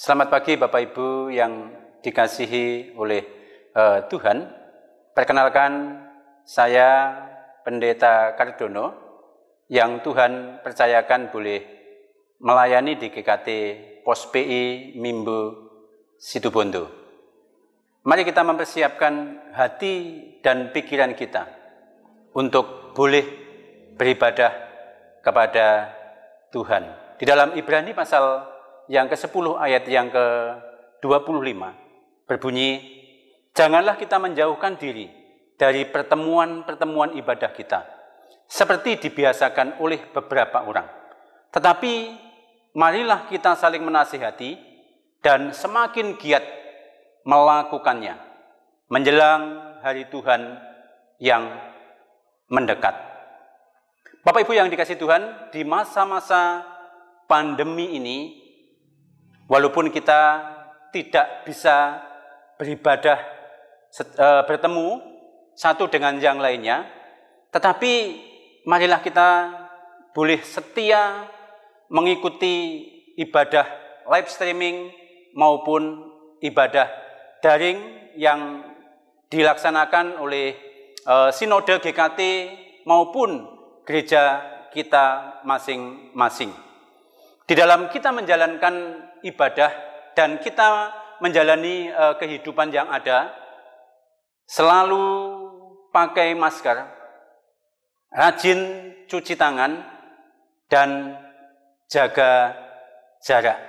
Selamat pagi Bapak Ibu yang dikasihi oleh Tuhan. Perkenalkan, saya Pendeta Kardono yang Tuhan percayakan boleh melayani di GKT Pos PI Mimbu Situbondo. Mari kita mempersiapkan hati dan pikiran kita untuk boleh beribadah kepada Tuhan. Di dalam Ibrani pasal yang ke-10 ayat yang ke-25 berbunyi, janganlah kita menjauhkan diri dari pertemuan-pertemuan ibadah kita, seperti dibiasakan oleh beberapa orang. Tetapi marilah kita saling menasihati dan semakin giat melakukannya, menjelang hari Tuhan yang mendekat. Bapak Ibu yang dikasihi Tuhan, di masa-masa pandemi ini, walaupun kita tidak bisa beribadah bertemu satu dengan yang lainnya, tetapi marilah kita boleh setia mengikuti ibadah live streaming maupun ibadah daring yang dilaksanakan oleh Sinode GKT maupun gereja kita masing-masing. Di dalam kita menjalankan ibadah dan kita menjalani kehidupan yang ada, selalu pakai masker, rajin cuci tangan, dan jaga jarak.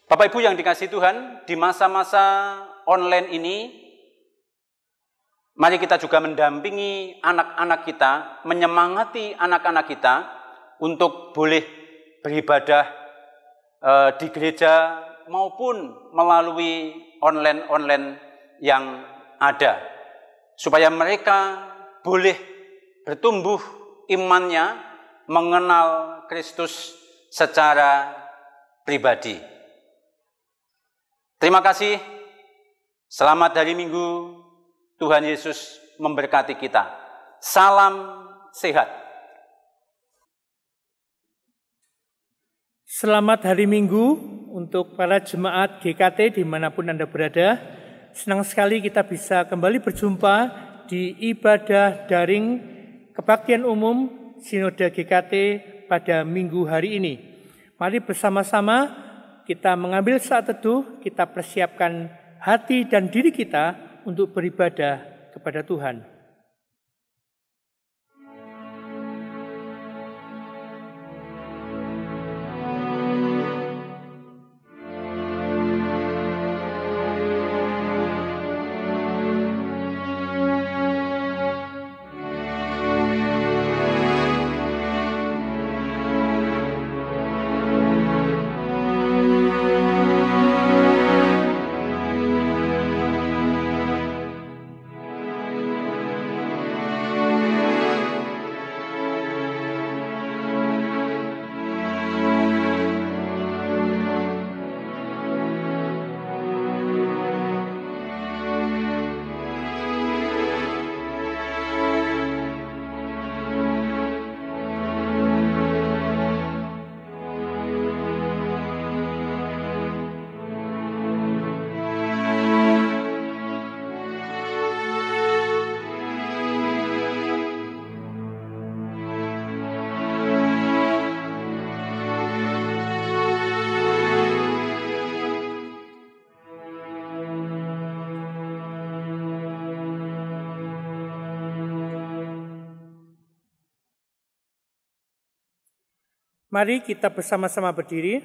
Bapak Ibu yang dikasihi Tuhan, di masa-masa online ini, mari kita juga mendampingi anak-anak kita, menyemangati anak-anak kita untuk boleh beribadah di gereja maupun melalui online yang ada, supaya mereka boleh bertumbuh imannya, mengenal Kristus secara pribadi. Terima kasih. Selamat hari Minggu. Tuhan Yesus memberkati kita. Salam sehat. Selamat hari Minggu untuk para jemaat GKT dimanapun Anda berada. Senang sekali kita bisa kembali berjumpa di ibadah daring kebaktian umum Sinode GKT pada minggu hari ini. Mari bersama-sama kita mengambil saat teduh, kita persiapkan hati dan diri kita untuk beribadah kepada Tuhan. Mari kita bersama-sama berdiri.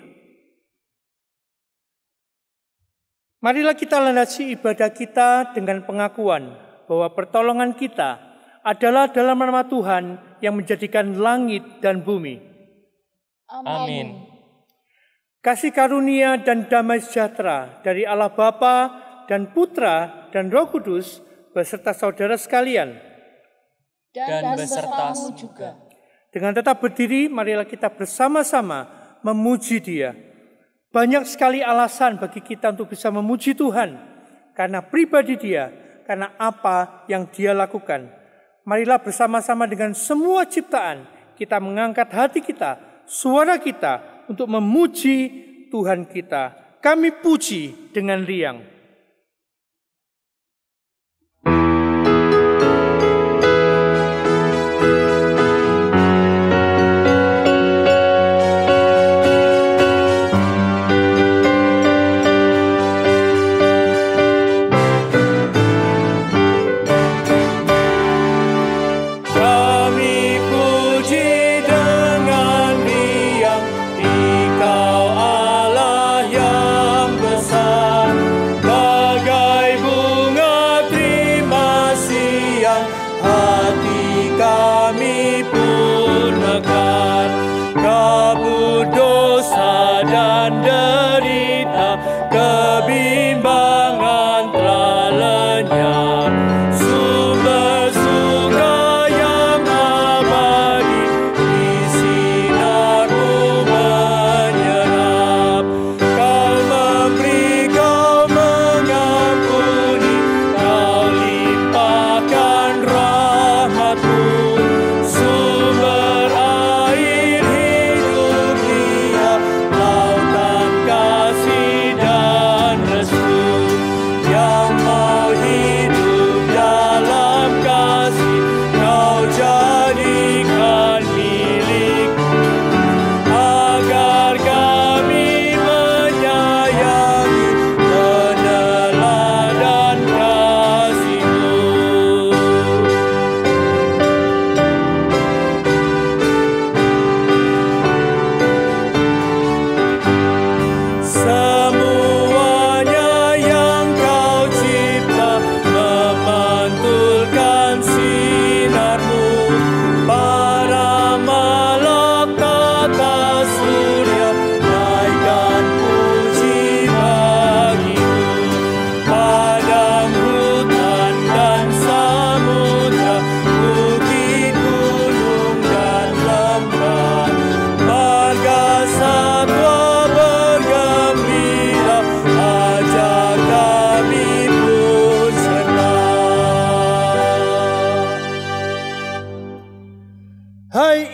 Marilah kita landasi ibadah kita dengan pengakuan bahwa pertolongan kita adalah dalam nama Tuhan yang menjadikan langit dan bumi. Amin. Kasih karunia dan damai sejahtera dari Allah Bapa dan Putra dan Roh Kudus beserta saudara sekalian. Dan besertamu juga. Dengan tetap berdiri, marilah kita bersama-sama memuji Dia. Banyak sekali alasan bagi kita untuk bisa memuji Tuhan, karena pribadi Dia, karena apa yang Dia lakukan. Marilah bersama-sama dengan semua ciptaan, kita mengangkat hati kita, suara kita, untuk memuji Tuhan kita, kami puji dengan riang.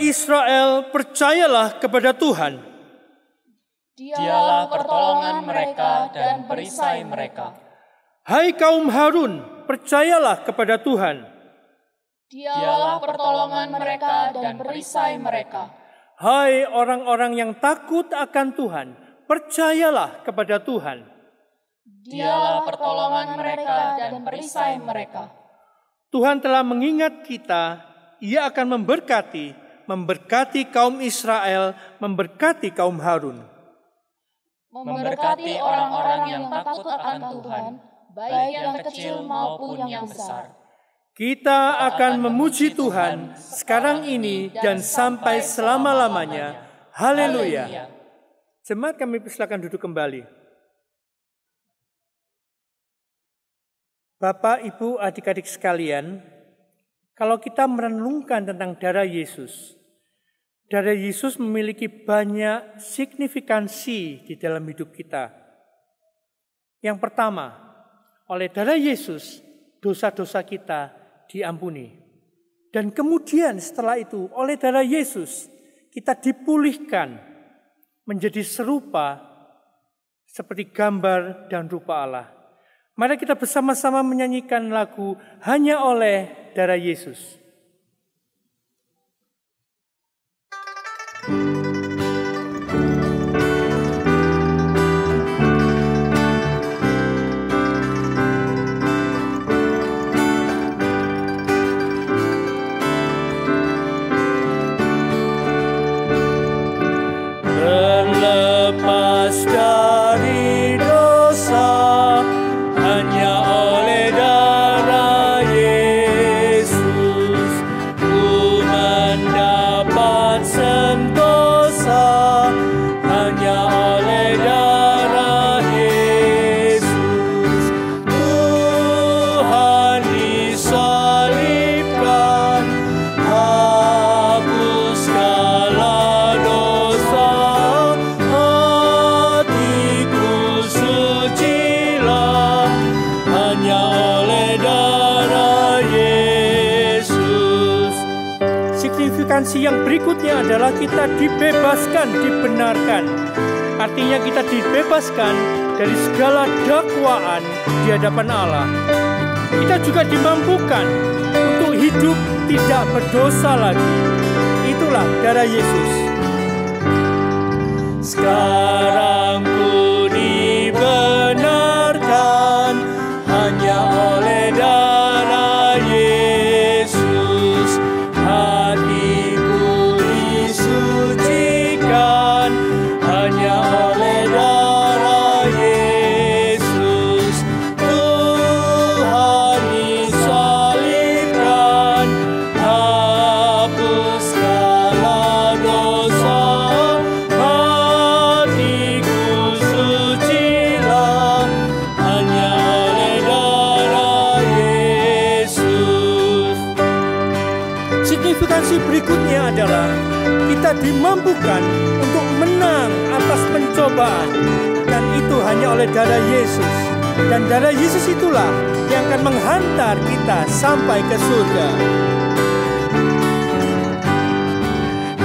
Israel, percayalah kepada Tuhan. Dialah pertolongan mereka dan perisai mereka. Hai kaum Harun, percayalah kepada Tuhan. Dialah pertolongan mereka dan perisai mereka. Hai orang-orang yang takut akan Tuhan, percayalah kepada Tuhan. Dialah pertolongan mereka dan perisai mereka. Tuhan telah mengingat kita, Ia akan memberkati kaum Israel, memberkati kaum Harun. Memberkati orang-orang yang takut akan Tuhan, baik yang kecil maupun yang besar. Kita akan memuji Tuhan sekarang ini dan sampai selama-lamanya. Haleluya. Jemaat, kami persilakan duduk kembali. Bapak, Ibu, adik-adik sekalian, kalau kita merenungkan tentang darah Yesus memiliki banyak signifikansi di dalam hidup kita. Yang pertama, oleh darah Yesus, dosa-dosa kita diampuni. Dan kemudian setelah itu, oleh darah Yesus, kita dipulihkan menjadi serupa seperti gambar dan rupa Allah. Mari kita bersama-sama menyanyikan lagu Hanya Oleh Darah Yesus. Terlepas dari dosa, hanya oleh darah Yesus ku mendapat sentosa. Hanya oleh darah Yesus Tuhan disalibkan, hapus segala dosa. Hatiku sucilah hanya oleh darah Yesus. Signifikansi yang berikutnya adalah kita dibebaskan, dibenarkan. Artinya kita dibebaskan dari segala dakwaan di hadapan Allah. Kita juga dimampukan untuk hidup tidak berdosa lagi. Itulah darah Yesus. Sekarang ku dibenarkan hanya oleh darah Yesus. Hatiku disucikan hanya oleh darah Yesus. Tuhan disalibkan, hapus segala dosa. Hatiku sucilah hanya oleh darah Yesus. Signifikansi berikutnya adalah kita dimampukan untuk menang atas pencobaan, dan itu hanya oleh darah Yesus. Dan darah Yesus itulah yang akan menghantar kita sampai ke surga.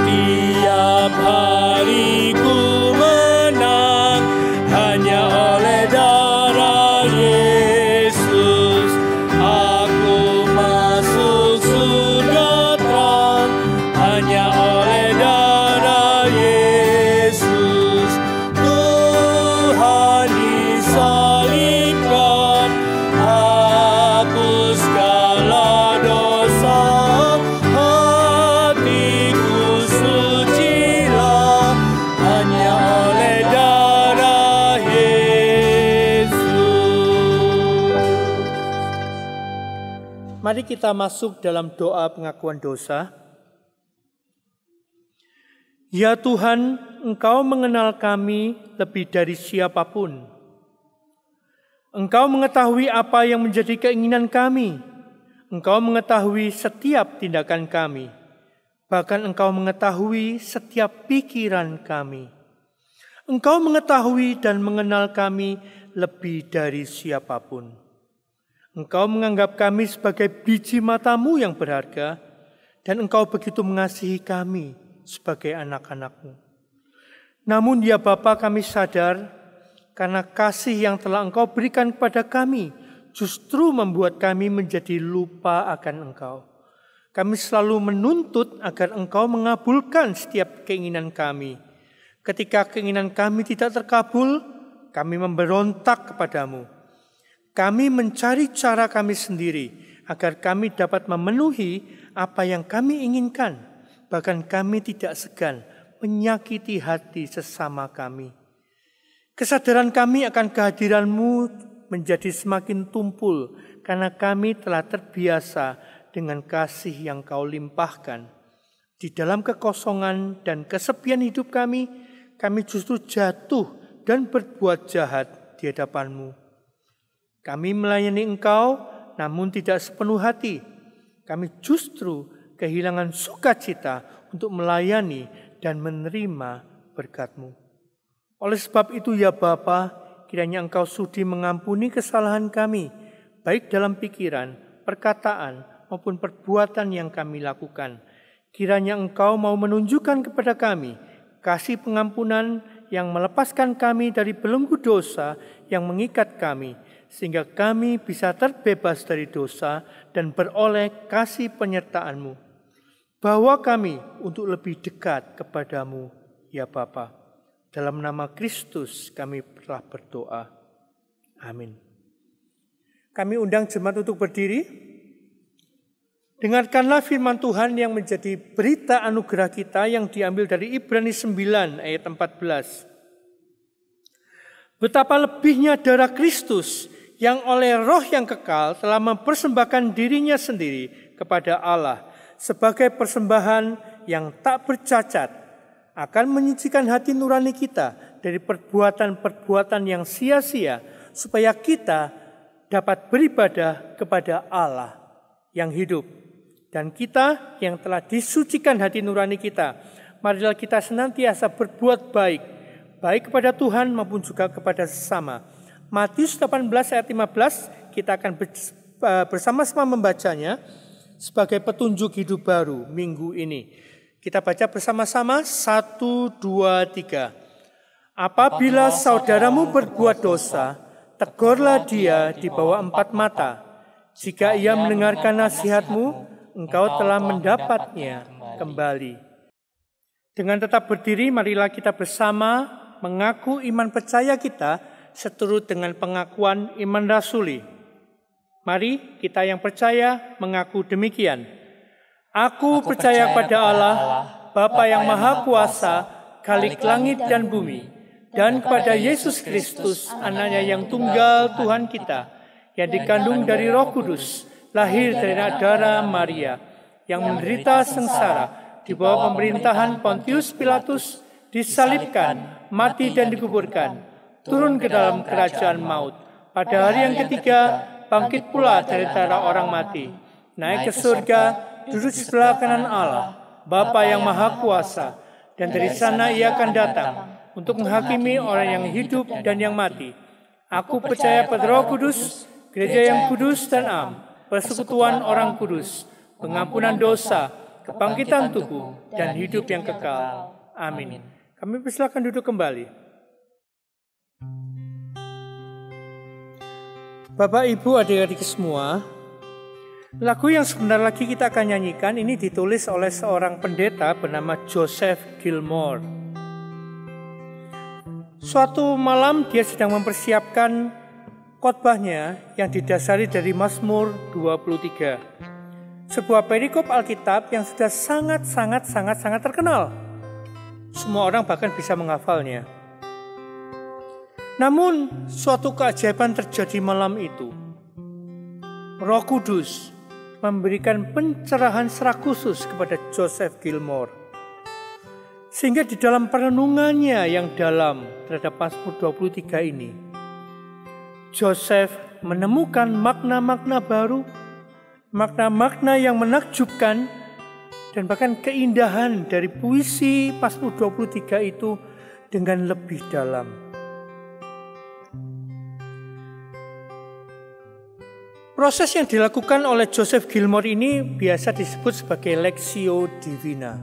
Tiap hari ku menang hanya oleh darah Yesus. Aku masuk surga terang hanya oleh darah Yesus. Tuhan disalibkan, hapus segala dosa. Hatiku sucilah hanya oleh darah Yesus. Mari kita masuk dalam doa pengakuan dosa. Ya Tuhan, Engkau mengenal kami lebih dari siapapun. Engkau mengetahui apa yang menjadi keinginan kami. Engkau mengetahui setiap tindakan kami. Bahkan Engkau mengetahui setiap pikiran kami. Engkau mengetahui dan mengenal kami lebih dari siapapun. Engkau menganggap kami sebagai biji mata-Mu yang berharga, dan Engkau begitu mengasihi kami sebagai anak-anak-Mu. Namun ya Bapa, kami sadar karena kasih yang telah Engkau berikan kepada kami justru membuat kami menjadi lupa akan Engkau. Kami selalu menuntut agar Engkau mengabulkan setiap keinginan kami. Ketika keinginan kami tidak terkabul, kami memberontak kepadamu. Kami mencari cara kami sendiri agar kami dapat memenuhi apa yang kami inginkan. Bahkan kami tidak segan menyakiti hati sesama kami. Kesadaran kami akan kehadiran-Mu menjadi semakin tumpul karena kami telah terbiasa dengan kasih yang Kau limpahkan. Di dalam kekosongan dan kesepian hidup kami justru jatuh dan berbuat jahat di hadapan-Mu. Kami melayani Engkau namun tidak sepenuh hati. Kami justru kehilangan sukacita untuk melayani dan menerima berkat-Mu. Oleh sebab itu ya Bapa, kiranya Engkau sudi mengampuni kesalahan kami, baik dalam pikiran, perkataan, maupun perbuatan yang kami lakukan. Kiranya Engkau mau menunjukkan kepada kami kasih pengampunan yang melepaskan kami dari belenggu dosa yang mengikat kami, sehingga kami bisa terbebas dari dosa dan beroleh kasih penyertaan-Mu. Bawa kami untuk lebih dekat kepadamu, ya Bapa. Dalam nama Kristus kami telah berdoa. Amin. Kami undang jemaat untuk berdiri. Dengarkanlah firman Tuhan yang menjadi berita anugerah kita yang diambil dari Ibrani 9 ayat 14. Betapa lebihnya darah Kristus yang oleh Roh yang kekal telah mempersembahkan dirinya sendiri kepada Allah sebagai persembahan yang tak bercacat, akan menyucikan hati nurani kita dari perbuatan-perbuatan yang sia-sia, supaya kita dapat beribadah kepada Allah yang hidup. Dan kita yang telah disucikan hati nurani kita, marilah kita senantiasa berbuat baik, baik kepada Tuhan maupun juga kepada sesama. Matius 18 ayat 15, kita akan bersama-sama membacanya sebagai petunjuk hidup baru minggu ini. Kita baca bersama-sama 1, 2, 3. Apabila saudaramu berbuat dosa, tegurlah dia di bawah 4 mata. Jika ia mendengarkan nasihatmu, engkau telah mendapatnya kembali. Dengan tetap berdiri, marilah kita bersama mengaku iman percaya kita seturut dengan pengakuan iman rasuli. Mari kita yang percaya mengaku demikian. Aku percaya pada Allah, Bapa yang Maha Kuasa, Khalik langit dan bumi, dan kepada Yesus Kristus, Anaknya yang tunggal Tuhan kita, yang dikandung dari Roh Kudus, lahir dari darah Maria, yang menderita sengsara di bawah pemerintahan Pontius Pilatus, disalibkan, mati dan dikuburkan, turun ke dalam kerajaan maut. Pada hari yang ketiga, bangkit pula dari antara orang mati, naik ke surga, duduk di sebelah kanan Allah, Bapa yang Maha Kuasa, dan dari sana ia akan datang untuk menghakimi orang yang hidup dan yang mati. Aku percaya pada Roh Kudus, gereja yang kudus dan am, persekutuan orang kudus, pengampunan dosa, kebangkitan tubuh, dan hidup yang kekal. Amin. Kami persilakan duduk kembali. Bapak, Ibu, adik-adik semua, lagu yang sebentar lagi kita akan nyanyikan ini ditulis oleh seorang pendeta bernama Joseph Gilmore. Suatu malam dia sedang mempersiapkan khotbahnya yang didasari dari Mazmur 23. Sebuah perikop Alkitab yang sudah sangat terkenal. Semua orang bahkan bisa menghafalnya. Namun, suatu keajaiban terjadi malam itu. Roh Kudus memberikan pencerahan secara khusus kepada Joseph Gilmore. Sehingga di dalam perenungannya yang dalam terhadap Mazmur 23 ini, Joseph menemukan makna-makna baru, makna-makna yang menakjubkan, dan bahkan keindahan dari puisi Mazmur 23 itu dengan lebih dalam. Proses yang dilakukan oleh Joseph Gilmore ini biasa disebut sebagai Lectio Divina,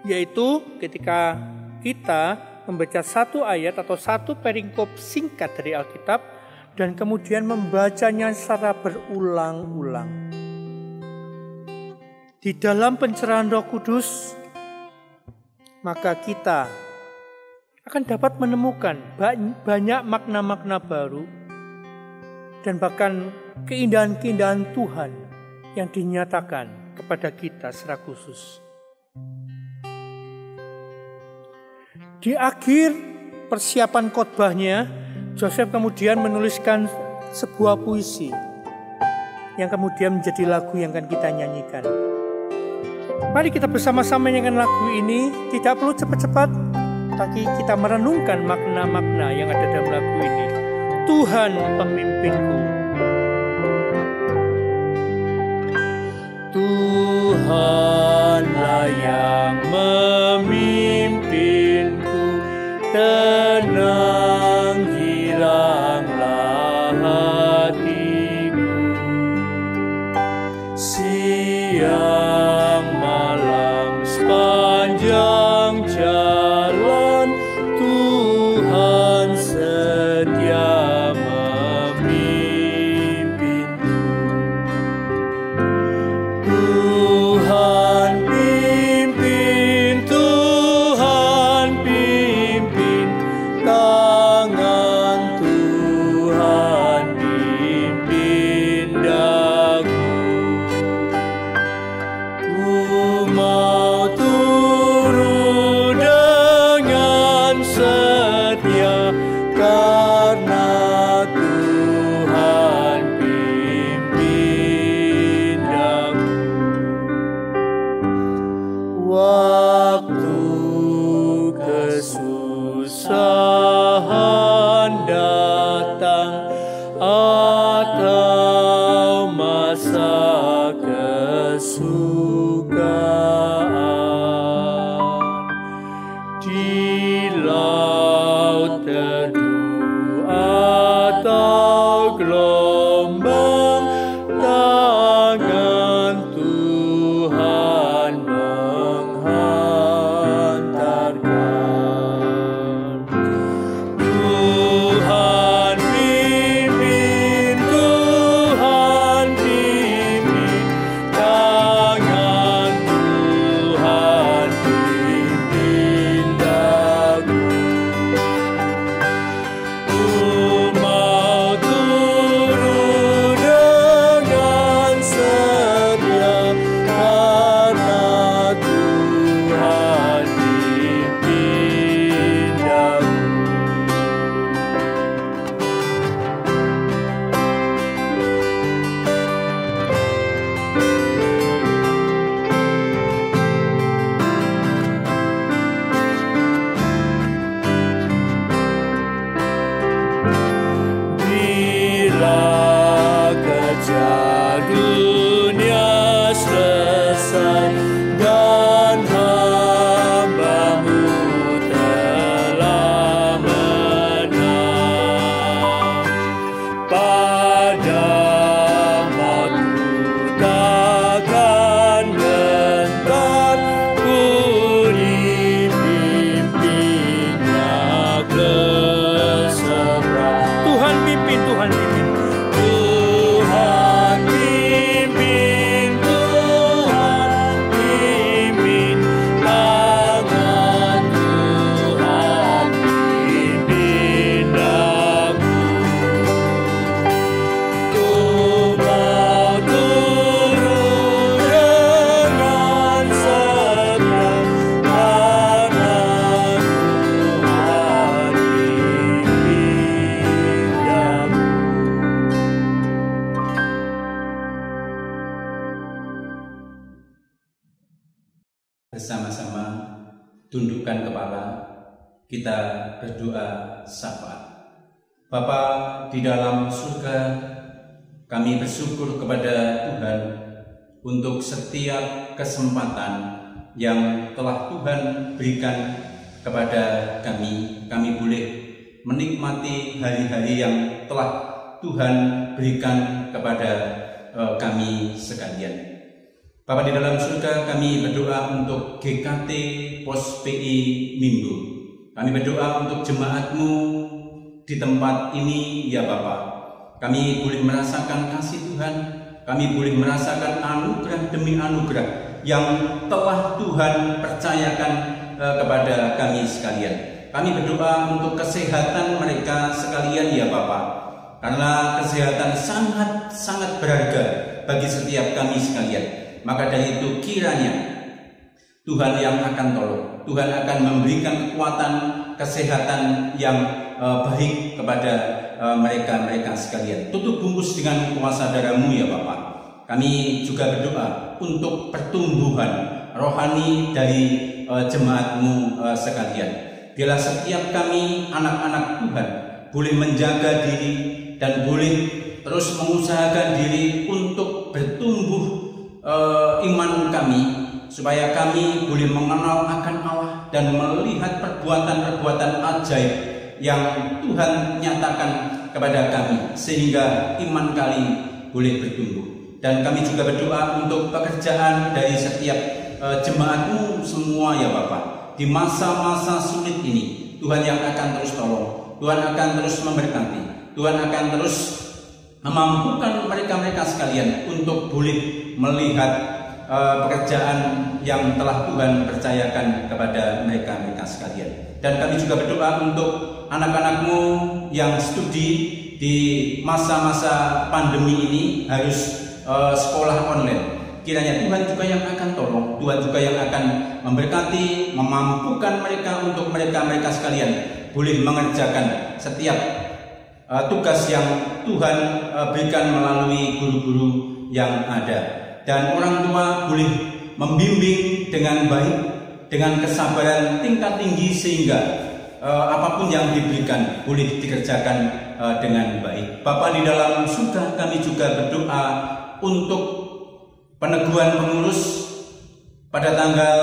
yaitu ketika kita membaca satu ayat atau satu perikop singkat dari Alkitab dan kemudian membacanya secara berulang-ulang. Di dalam pencerahan Roh Kudus, maka kita akan dapat menemukan banyak makna-makna baru dan bahkan keindahan-keindahan Tuhan yang dinyatakan kepada kita secara khusus. Di akhir persiapan khotbahnya, Joseph kemudian menuliskan sebuah puisi yang kemudian menjadi lagu yang akan kita nyanyikan. Mari kita bersama-sama nyanyikan lagu ini, tidak perlu cepat-cepat, tapi kita merenungkan makna-makna yang ada dalam lagu ini. Tuhan pemimpinku. Tuhanlah yang memimpinku, tenang hilanglah hatiku. Siang malam sepanjang jalan, Tuhan setia memimpinku. Tuhan pimpin, tangan Tuhan pimpin daku. Ku mau turun dengan setia karena Tuhan pimpin daku. Waktu kesusahan datang atau masa kesukaan, di laut teduh Kita berdoa syafaat. Bapa di dalam surga, kami bersyukur kepada Tuhan untuk setiap kesempatan yang telah Tuhan berikan kepada kami. Kami boleh menikmati hari-hari yang telah Tuhan berikan kepada kami sekalian. Bapa di dalam surga, kami berdoa untuk GKT Pos PI Minggu. Kami berdoa untuk jemaat-Mu di tempat ini, ya Bapa. Kami boleh merasakan kasih Tuhan, kami boleh merasakan anugerah demi anugerah yang telah Tuhan percayakan kepada kami sekalian. Kami berdoa untuk kesehatan mereka sekalian, ya Bapa, karena kesehatan sangat berharga bagi setiap kami sekalian. Maka dari itu kiranya Tuhan yang akan tolong, Tuhan akan memberikan kekuatan kesehatan yang baik kepada mereka sekalian. Tutup bungkus dengan kuasa darah-Mu, ya Bapa. Kami juga berdoa untuk pertumbuhan rohani dari jemaat-Mu sekalian. Biarlah setiap kami anak-anak Tuhan boleh menjaga diri dan boleh terus mengusahakan diri untuk bertumbuh iman kami, supaya kami boleh mengenal akan Allah dan melihat perbuatan-perbuatan ajaib yang Tuhan nyatakan kepada kami, sehingga iman kami boleh bertumbuh. Dan kami juga berdoa untuk pekerjaan dari setiap jemaat-Mu semua, ya Bapa. Di masa-masa sulit ini, Tuhan yang akan terus tolong, Tuhan akan terus memberkati, Tuhan akan terus memampukan mereka sekalian untuk boleh melihat pekerjaan yang telah Tuhan percayakan kepada mereka sekalian. Dan kami juga berdoa untuk anak-anak-Mu yang studi di masa-masa pandemi ini harus sekolah online. Kiranya Tuhan juga yang akan tolong, Tuhan juga yang akan memberkati, memampukan mereka untuk mereka sekalian boleh mengerjakan setiap tugas yang Tuhan berikan melalui guru-guru yang ada. Dan orang tua boleh membimbing dengan baik, dengan kesabaran tingkat tinggi, sehingga apapun yang diberikan boleh dikerjakan dengan baik. Bapa di dalam surga, kami juga berdoa untuk peneguhan pengurus pada tanggal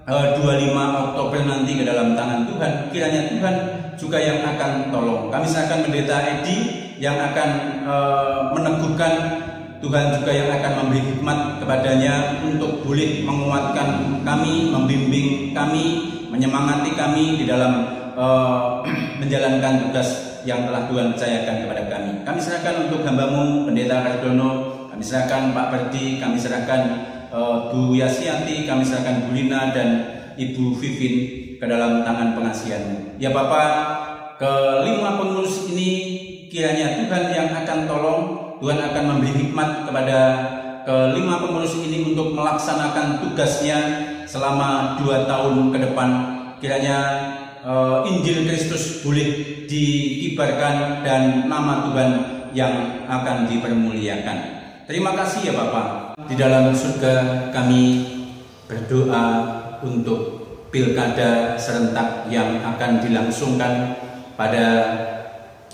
25 Oktober nanti ke dalam tangan Tuhan. Kiranya Tuhan juga yang akan tolong. Kami serahkan Pendeta Edi yang akan meneguhkan, Tuhan juga yang akan memberi hikmat kepadanya untuk boleh menguatkan kami, membimbing kami, menyemangati kami di dalam menjalankan tugas yang telah Tuhan percayakan kepada kami. Kami serahkan untuk hamba-Mu Pendeta Kardono, kami serahkan Pak Perdi, kami serahkan Bu Yasianti, kami serahkan Bu Lina dan Ibu Vivin ke dalam tangan pengasihan-Mu. Ya Bapak, kelima pengurus ini kiranya Tuhan yang akan tolong, Tuhan akan memberi hikmat kepada kelima pengurus ini untuk melaksanakan tugasnya selama 2 tahun ke depan. Kiranya Injil Kristus boleh dikibarkan dan nama Tuhan yang akan dipermuliakan. Terima kasih ya Bapak. Di dalam surga kami berdoa untuk pilkada serentak yang akan dilangsungkan pada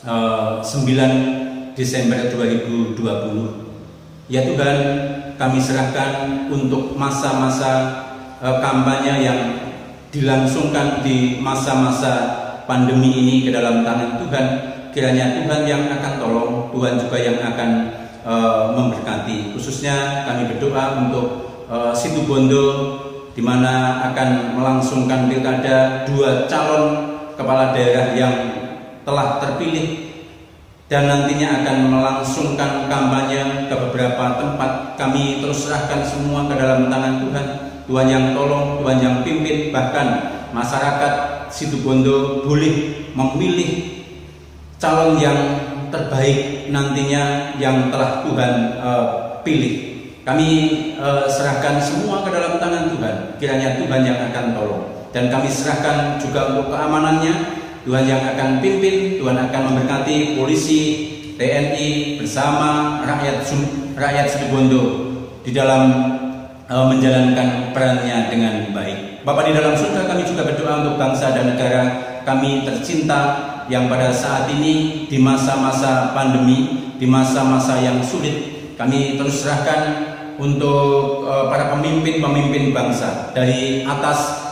9 Desember 2020. Ya Tuhan, kami serahkan untuk masa-masa kampanye yang dilangsungkan di masa-masa pandemi ini ke dalam tangan Tuhan. Kiranya Tuhan yang akan tolong, Tuhan juga yang akan memberkati. Khususnya kami berdoa untuk Situbondo, di mana akan melangsungkan pilkada 2 calon kepala daerah yang telah terpilih dan nantinya akan melangsungkan kampanye ke beberapa tempat. Kami terus serahkan semua ke dalam tangan Tuhan. Tuhan yang tolong, Tuhan yang pimpin, bahkan masyarakat Situbondo boleh memilih calon yang terbaik nantinya yang telah Tuhan pilih. Kami serahkan semua ke dalam tangan Tuhan. Kiranya Tuhan yang akan tolong. Dan kami serahkan juga untuk keamanannya, Tuhan yang akan pimpin, Tuhan akan memberkati polisi, TNI bersama rakyat Situbondo di dalam menjalankan perannya dengan baik. Bapa di dalam surga, kami juga berdoa untuk bangsa dan negara kami tercinta yang pada saat ini di masa-masa pandemi, di masa-masa yang sulit, kami terus serahkan untuk para pemimpin bangsa dari atas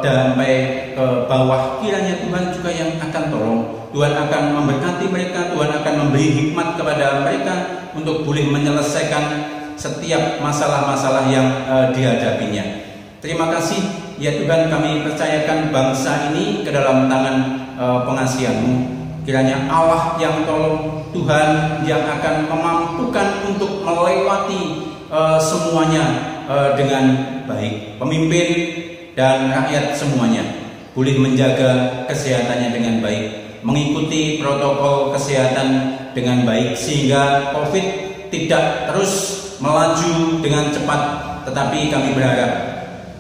sampai ke bawah. Kiranya Tuhan juga yang akan tolong, Tuhan akan memberkati mereka, Tuhan akan memberi hikmat kepada mereka untuk boleh menyelesaikan setiap masalah-masalah yang dihadapinya. Terima kasih ya Tuhan, kami percayakan bangsa ini ke dalam tangan pengasihan-Mu. Kiranya Allah yang tolong, Tuhan yang akan memampukan untuk melewati semuanya dengan baik. Pemimpin dan rakyat semuanya boleh menjaga kesehatannya dengan baik, mengikuti protokol kesehatan dengan baik, sehingga COVID tidak terus melaju dengan cepat. Tetapi kami berharap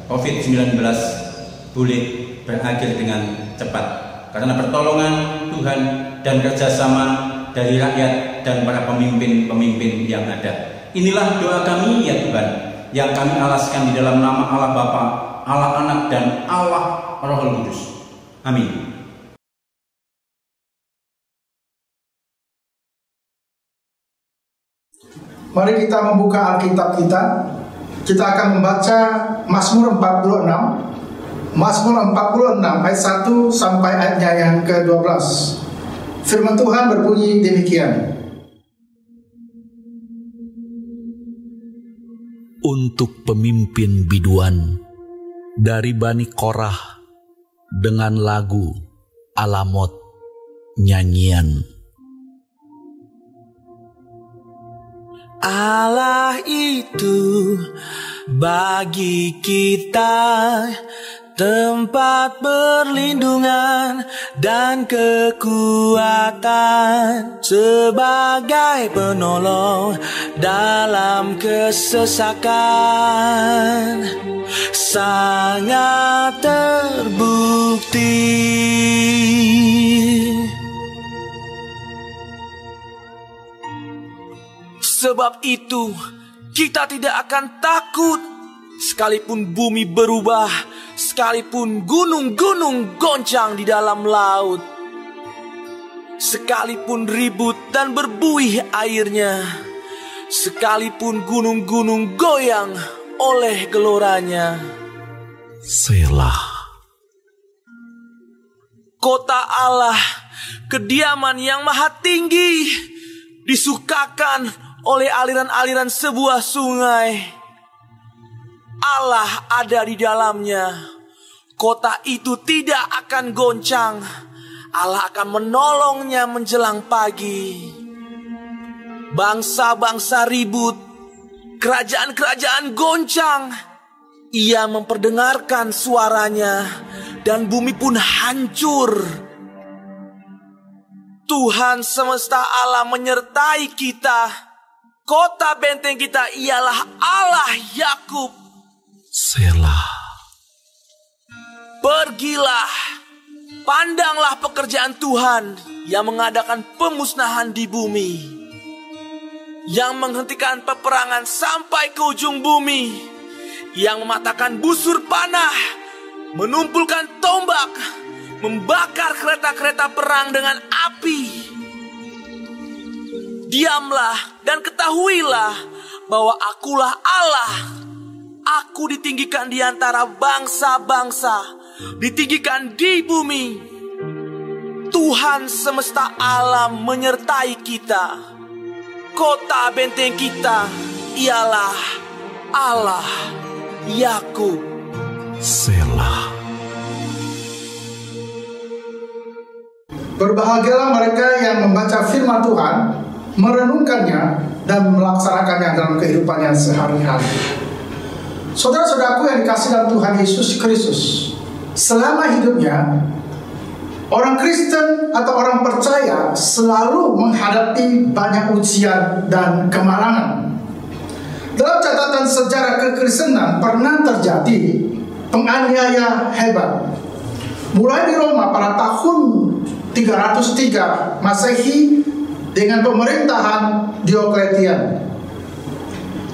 COVID-19 boleh berakhir dengan cepat, karena pertolongan Tuhan dan kerjasama dari rakyat dan para pemimpin-pemimpin yang ada. Inilah doa kami ya Tuhan, yang kami alaskan di dalam nama Allah Bapa, Allah Anak, dan Allah Roh Kudus. Amin. Mari kita membuka Alkitab kita. Kita akan membaca Mazmur 46. Mazmur 46 ayat 1 sampai ayatnya yang ke-12. Firman Tuhan berbunyi demikian. Untuk pemimpin biduan dari Bani Korah dengan lagu Alamot nyanyian. Allah itu bagi kita tempat perlindungan dan kekuatan, sebagai penolong dalam kesesakan, sangat terbukti. Sebab itu kita tidak akan takut, sekalipun bumi berubah, sekalipun gunung-gunung goncang di dalam laut, sekalipun ribut dan berbuih airnya, sekalipun gunung-gunung goyang oleh geloranya. Selah. Kota Allah, kediaman yang maha tinggi, disukakan oleh aliran-aliran sebuah sungai. Allah ada di dalamnya. Kota itu tidak akan goncang. Allah akan menolongnya menjelang pagi. Bangsa-bangsa ribut, kerajaan-kerajaan goncang. Ia memperdengarkan suaranya, dan bumi pun hancur. Tuhan semesta alam menyertai kita. Kota benteng kita ialah Allah Yakub. Selah. Pergilah, pandanglah pekerjaan Tuhan yang mengadakan pemusnahan di bumi, yang menghentikan peperangan sampai ke ujung bumi, yang mematahkan busur panah, menumpulkan tombak, membakar kereta-kereta perang dengan api. Diamlah dan ketahuilah bahwa akulah Allah. Aku ditinggikan di antara bangsa-bangsa, ditinggikan di bumi. Tuhan semesta alam menyertai kita. Kota benteng kita ialah Allah Yakub. Selah. Berbahagialah mereka yang membaca firman Tuhan, merenungkannya, dan melaksanakannya dalam kehidupannya sehari-hari. Saudara-saudaraku yang dikasihi dalam Tuhan Yesus Kristus, selama hidupnya, orang Kristen atau orang percaya selalu menghadapi banyak ujian dan kemalangan. Dalam catatan sejarah kekristenan pernah terjadi penganiaya hebat. Mulai di Roma pada tahun 303 Masehi dengan pemerintahan Diokletian.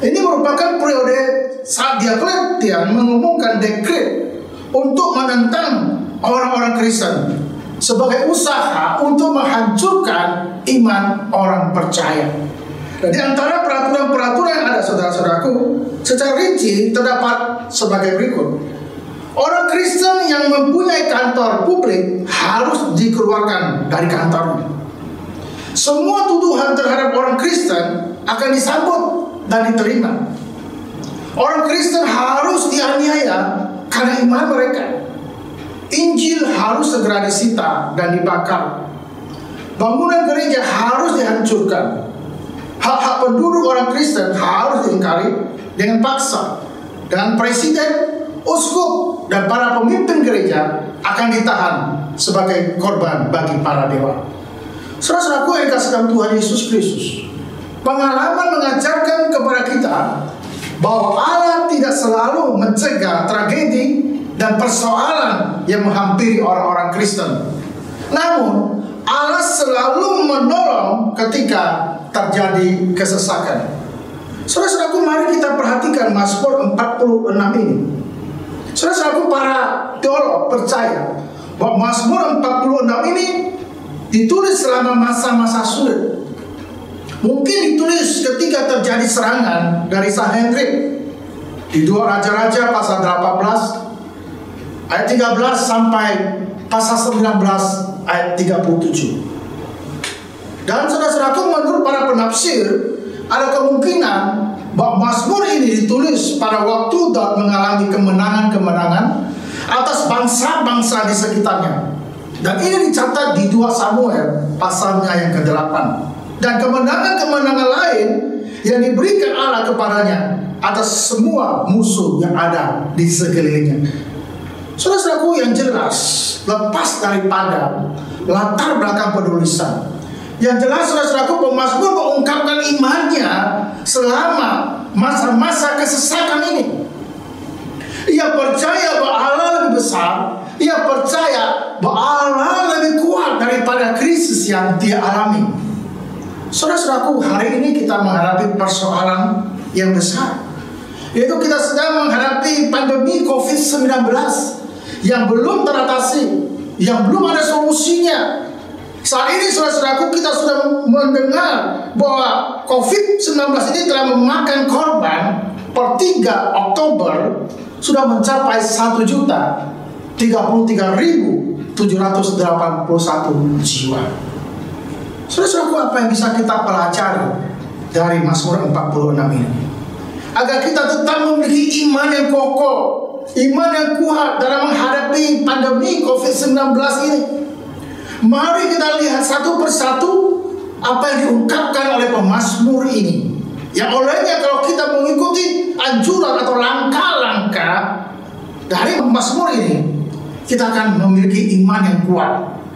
Ini merupakan periode saat Diocletian mengumumkan dekret untuk menentang orang-orang Kristen sebagai usaha untuk menghancurkan iman orang percaya. Dan di antara peraturan-peraturan yang ada, saudara-saudaraku, secara rinci terdapat sebagai berikut. Orang Kristen yang mempunyai kantor publik harus dikeluarkan dari kantornya. Semua tuduhan terhadap orang Kristen akan disambut dan diterima. Orang Kristen harus dianiaya karena iman mereka. Injil harus segera disita dan dibakar. Bangunan gereja harus dihancurkan. Hak-hak penduduk orang Kristen harus diingkari dengan paksa. Dan presiden, uskup, dan para pemimpin gereja akan ditahan sebagai korban bagi para dewa. Saudara-saudaraku yang dikasihi dalam Tuhan Yesus Kristus, pengalaman mengajarkan kepada kita bahwa Allah tidak selalu mencegah tragedi dan persoalan yang menghampiri orang-orang Kristen. Namun Allah selalu menolong ketika terjadi kesesakan. Saudara-saudaraku, mari kita perhatikan Mazmur 46 ini. Saudara-saudaraku, para teolog percaya bahwa Mazmur 46 ini ditulis selama masa-masa sulit. Mungkin ditulis ketika terjadi serangan dari Sanhedrin di 2 Raja-Raja pasal 18 ayat 13 sampai pasal 19 ayat 37. Dan saudara-saudaraku, menurut para penafsir ada kemungkinan bahwa Mazmur ini ditulis pada waktu Daud mengalami kemenangan-kemenangan atas bangsa-bangsa di sekitarnya. Dan ini dicatat di 2 Samuel pasalnya yang ke-8. Dan kemenangan-kemenangan lain yang diberikan Allah kepadanya atas semua musuh yang ada di sekelilingnya. Saudara-saudaraku, yang jelas lepas daripada latar belakang penulisan, yang jelas saudara-saudaraku, pemazmur mengungkapkan imannya selama masa-masa kesesakan ini. Ia percaya bahwa Allah lebih besar. Ia percaya bahwa Allah lebih kuat daripada krisis yang dia alami. Saudara-saudaraku, hari ini kita menghadapi persoalan yang besar, yaitu kita sedang menghadapi pandemi COVID-19 yang belum teratasi, yang belum ada solusinya. Saat ini saudara-saudaraku, kita sudah mendengar bahwa COVID-19 ini telah memakan korban per 3 Oktober sudah mencapai 1.033.781 jiwa. Saudara-saudaraku, apa yang bisa kita pelajari dari Mazmur 46 ini? Agar kita tetap memiliki iman yang kokoh, iman yang kuat dalam menghadapi pandemi COVID-19 ini. Mari kita lihat satu persatu apa yang diungkapkan oleh pemazmur ini, yang olehnya kalau kita mengikuti anjuran atau langkah-langkah dari pemazmur ini, kita akan memiliki iman yang kuat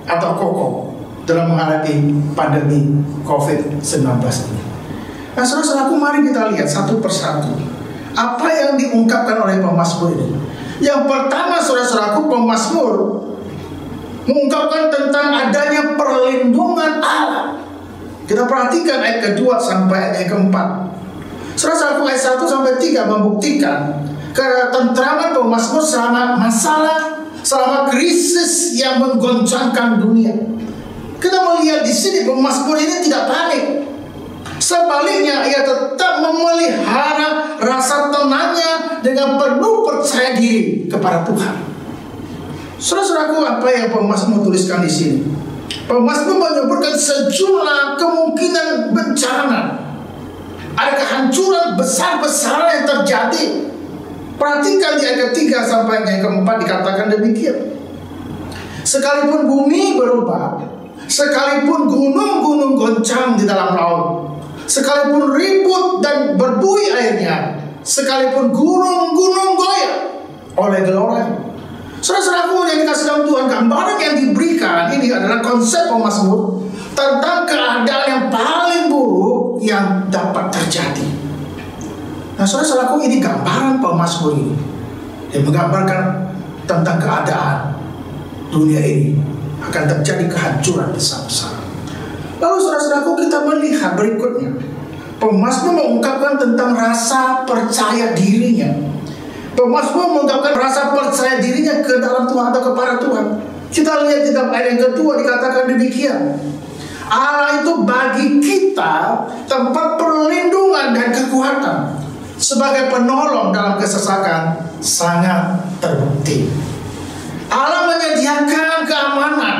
atau kokoh dalam menghadapi pandemi COVID-19 ini. Nah, saudara-saudaraku, mari kita lihat satu persatu apa yang diungkapkan oleh pemazmur ini. Yang pertama, saudara-saudaraku, pemazmur mengungkapkan tentang adanya perlindungan Allah. Kita perhatikan ayat kedua sampai ayat keempat. Saudara-saudaraku, ayat 1 sampai 3 membuktikan ketentraman pemazmur selama masalah, selama krisis yang menggoncangkan dunia. Kita melihat di sini pemazmur ini tidak panik. Sebaliknya, ia tetap memelihara rasa tenangnya dengan penuh percaya diri kepada Tuhan. Saudara-saudaraku, apa yang pemazmur tuliskan di sini? Pemazmur menyebutkan sejumlah kemungkinan bencana. Ada kehancuran besar-besaran yang terjadi. Perhatikan di ayat ketiga sampai ayat keempat dikatakan demikian. Sekalipun bumi berubah, sekalipun gunung-gunung goncang di dalam laut, sekalipun ribut dan berbuih airnya, sekalipun gunung-gunung goyah oleh geloranya. Saudara-saudaraku yang dikasih dalam Tuhan, gambaran yang diberikan ini adalah konsep pemazmur tentang keadaan yang paling buruk yang dapat terjadi. Nah, saudara-saudaraku, ini gambaran pemazmur ini yang menggambarkan tentang keadaan dunia ini akan terjadi kehancuran besar-besaran. Lalu saudara-saudaraku, kita melihat berikutnya Pemazmur mengungkapkan tentang rasa percaya dirinya. Pemazmur mengungkapkan rasa percaya dirinya ke dalam Tuhan atau kepada Tuhan. Kita lihat di dalam ayat yang kedua dikatakan demikian. Allah itu bagi kita tempat perlindungan dan kekuatan. Sebagai penolong dalam kesesakan sangat terbukti. Allah menyediakan keamanan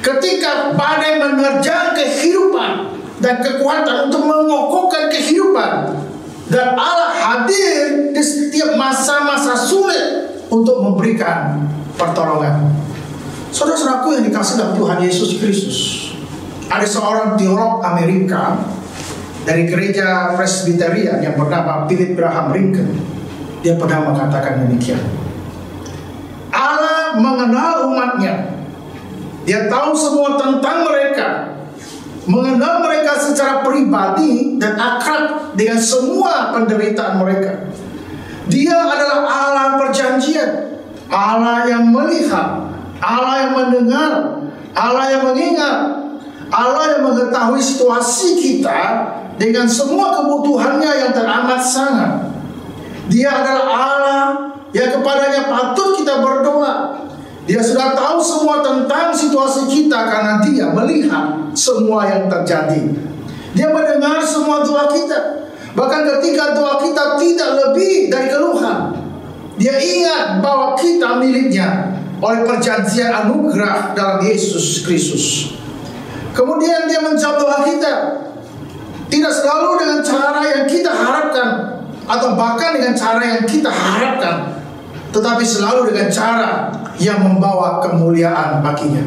ketika badai menerjang kehidupan dan kekuatan untuk mengokohkan kehidupan. Dan Allah hadir di setiap masa-masa sulit untuk memberikan pertolongan. Saudara-saudaraku yang dikasihi dalam Tuhan Yesus Kristus, ada seorang teolog Amerika dari gereja Presbyterian yang bernama Philip Graham Lincoln. Dia pernah mengatakan demikian. Allah mengenal umatnya. Dia tahu semua tentang mereka, mengenal mereka secara pribadi dan akrab dengan semua penderitaan mereka. Dia adalah Allah perjanjian, Allah yang melihat, Allah yang mendengar, Allah yang mengingat, Allah yang mengetahui situasi kita dengan semua kebutuhannya yang teramat sangat. Dia adalah Allah yang kepadanya patut kita berdoa. Dia sudah tahu semua tentang situasi kita karena dia melihat semua yang terjadi. Dia mendengar semua doa kita. Bahkan ketika doa kita tidak lebih dari keluhan, dia ingat bahwa kita miliknya oleh perjanjian anugerah dalam Yesus Kristus. Kemudian dia menjawab doa kita, tidak selalu dengan cara yang kita harapkan, atau bahkan dengan cara yang kita harapkan, tetapi selalu dengan cara yang membawa kemuliaan baginya.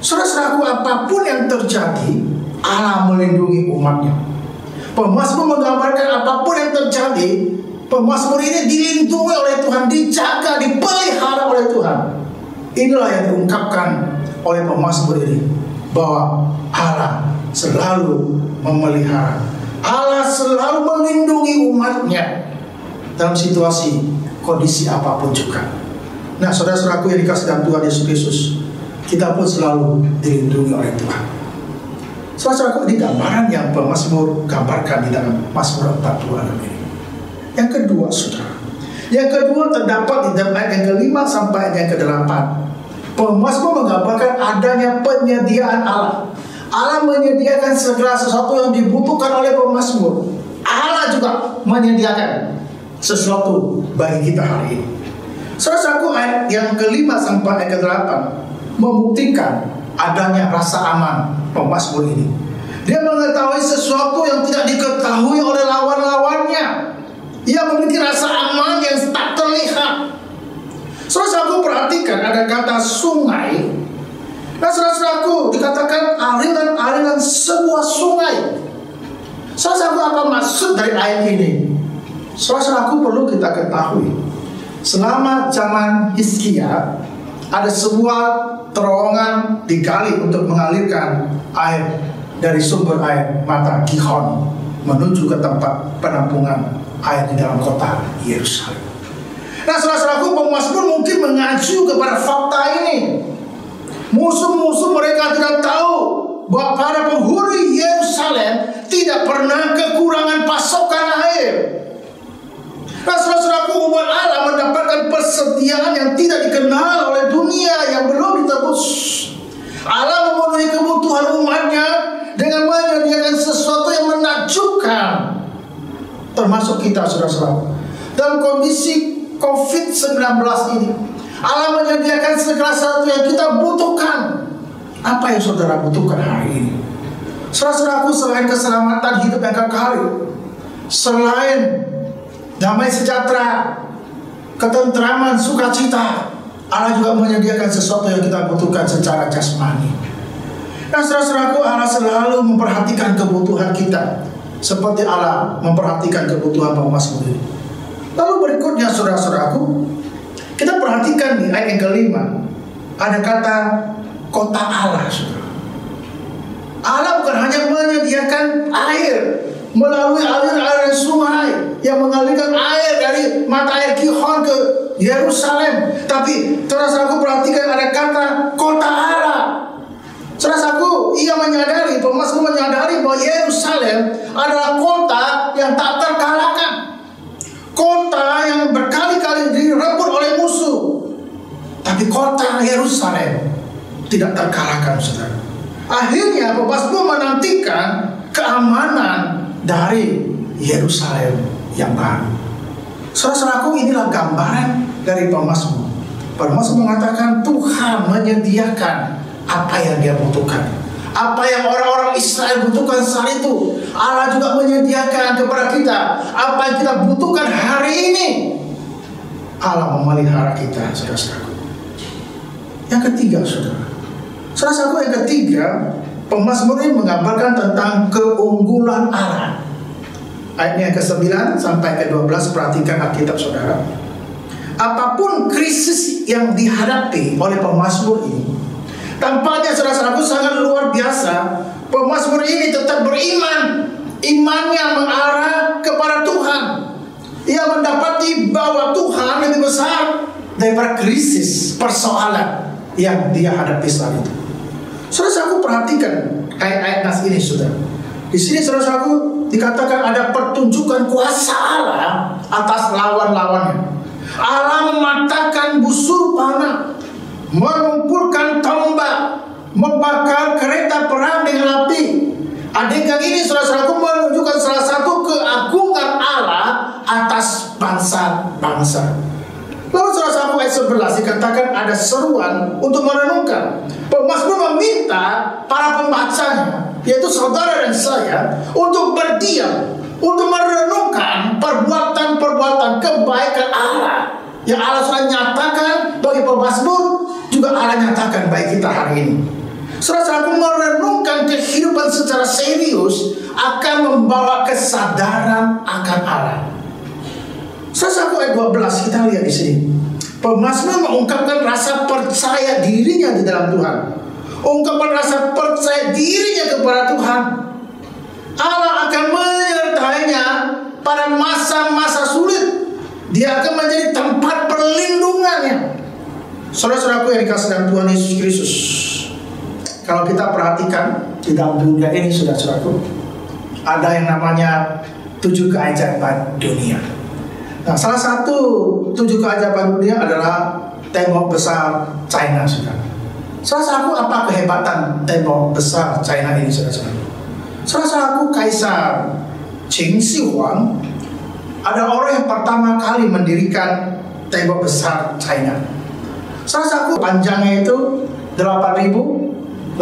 Saudara-saudaraku, apapun yang terjadi, Allah melindungi umatnya. Pemazmur menggambarkan apapun yang terjadi, pemazmur ini dilindungi oleh Tuhan, dijaga, dipelihara oleh Tuhan. Inilah yang diungkapkan oleh pemazmur ini, bahwa Allah selalu memelihara, Allah selalu melindungi umatnya dalam situasi kondisi apapun juga. Nah, saudara-saudaraku yang dikasihi dalam Tuhan Yesus Kristus, kita pun selalu dilindungi oleh Tuhan. Saudara-saudaraku, ini gambaran yang pemazmur gambarkan di dalam Mazmur 46 ini. Yang kedua, saudara, yang kedua terdapat di dalam ayat yang ke-5 sampai ayat yang ke-8. Pemazmur menggambarkan adanya penyediaan Allah. Allah menyediakan segala sesuatu yang dibutuhkan oleh pemazmur. Allah juga menyediakan sesuatu bagi kita hari ini. Saudara-saudaraku, ayat yang ke-5 sampai ayat ke-8 membuktikan adanya rasa aman pemazmur ini. Dia mengetahui sesuatu yang tidak diketahui oleh lawan-lawannya. Ia memiliki rasa aman yang tak terlihat. Saudara-saudaraku, perhatikan ada kata sungai. Nah, saudara-saudaraku, dikatakan aliran-aliran sebuah sungai. Saudara-saudaraku, apa maksud dari ayat ini? Saudara-saudaraku, perlu kita ketahui, selama zaman Hizkia ada sebuah terowongan digali untuk mengalirkan air dari sumber air mata Gihon menuju ke tempat penampungan air di dalam kota Yerusalem. Nah, saudara-saudaraku, pemazmur mungkin mengacu kepada fakta ini. Musuh-musuh mereka tidak tahu bahwa para penghuni Yerusalem tidak pernah kekurangan pasokan air. Nah, saudara-saudaraku, umat Allah mendapatkan persediaan yang tidak dikenal oleh dunia yang belum ditebus. Allah memenuhi kebutuhan umatnya dengan menyediakan sesuatu yang menakjubkan, termasuk kita, saudara-saudara. Dalam kondisi COVID-19 ini, Allah menyediakan segala sesuatu yang kita butuhkan. Apa yang saudara butuhkan hari ini? Saudara-saudaraku, selain keselamatan hidup yang kekal, selain damai sejahtera, ketentraman, sukacita, Allah juga menyediakan sesuatu yang kita butuhkan secara jasmani. Nah, saudara-saudaraku, Allah selalu memperhatikan kebutuhan kita, seperti Allah memperhatikan kebutuhan pemazmur ini. Lalu berikutnya, saudara-saudaraku, kita perhatikan di ayat yang ke-5 ada kata kota Allah, saudara. Allah bukan hanya menyediakan air melalui aliran sungai yang mengalirkan air dari mata air Gihon ke Yerusalem, tapi saudara-saudaraku, perhatikan ada kata kota Allah. Saudara-saudaraku, ia menyadari, pemazmur menyadari bahwa Yerusalem adalah Yerusalem tidak terkalahkan, saudara. Akhirnya pemazmur menantikan keamanan dari Yerusalem yang baru. Saudara-saudaraku, inilah gambaran dari pemazmur. Pemazmur mengatakan Tuhan menyediakan apa yang dia butuhkan. Apa yang orang-orang Israel butuhkan saat itu, Allah juga menyediakan kepada kita. Apa yang kita butuhkan hari ini, Allah memelihara kita, saudara-saudaraku. Yang ketiga, saudara-saudaraku, yang ketiga, pemazmur ini menggambarkan tentang keunggulan Allah. Ayatnya ke-9 sampai ke-12, perhatikan Alkitab, saudara. Apapun krisis yang dihadapi oleh pemazmur ini, tampaknya saudara-saudaraku sangat luar biasa. Pemazmur ini tetap beriman. Imannya mengarah kepada Tuhan. Ia mendapati bahwa Tuhan lebih besar daripada krisis, persoalan yang dia hadapi saat itu. Saudara-saudaraku, perhatikan ayat-ayat nas ini, saudara. Di sini saudara-saudaraku dikatakan ada pertunjukan kuasa Allah atas lawan-lawannya. Allah mematahkan busur panah, mengumpulkan tombak, membakar kereta perang dengan api. Adegan ini saudara-saudaraku menunjukkan salah satu keagungan Allah atas bangsa-bangsa. Lalu saudara-saudaraku, ayat 11 dikatakan ada seruan untuk merenungkan. Pemazmur meminta para pembacanya, yaitu saudara dan saya, untuk berdiam, untuk merenungkan perbuatan-perbuatan kebaikan Allah yang Allah sudah nyatakan bagi pemazmur, juga Allah nyatakan bagi kita hari ini. Saudara-saudaraku, merenungkan kehidupan secara serius akan membawa kesadaran akan Allah. Saudara-saudaraku, ayat 12 kita lihat di sini. Pemazmur mengungkapkan rasa percaya dirinya di dalam Tuhan. Ungkapan rasa percaya dirinya kepada Tuhan. Allah akan menyertainya pada masa-masa sulit. Dia akan menjadi tempat perlindungannya. Saudara-saudaraku yang dikasihi dalam Tuhan Yesus Kristus, kalau kita perhatikan di dalam dunia ini, saudara-saudaraku, ada yang namanya 7 keajaiban dunia. Nah, salah satu 7 keajaiban dunia adalah tembok besar China, saudara. Saudara-saudaraku, apa kehebatan tembok besar China ini, saudara-saudaraku? Saudara-saudaraku, Kaisar Qin Shi Huang ada orang yang pertama kali mendirikan tembok besar China. Saudara-saudaraku, panjangnya itu 8.851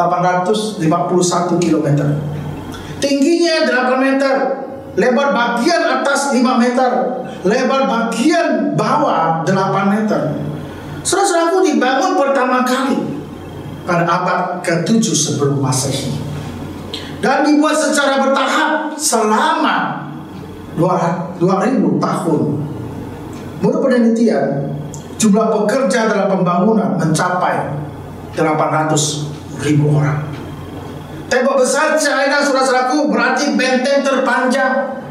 km. Tingginya 8 meter. Lebar bagian atas 5 meter. Lebar bagian bawah 8 meter. Saudara-saudaraku, dibangun pertama kali pada abad ke-7 sebelum Masehi, dan dibuat secara bertahap selama 2000 tahun. Menurut penelitian, jumlah pekerja dalam pembangunan mencapai 800.000 orang. Tembok besar China, saudara-saudaraku, berarti benteng terpanjang,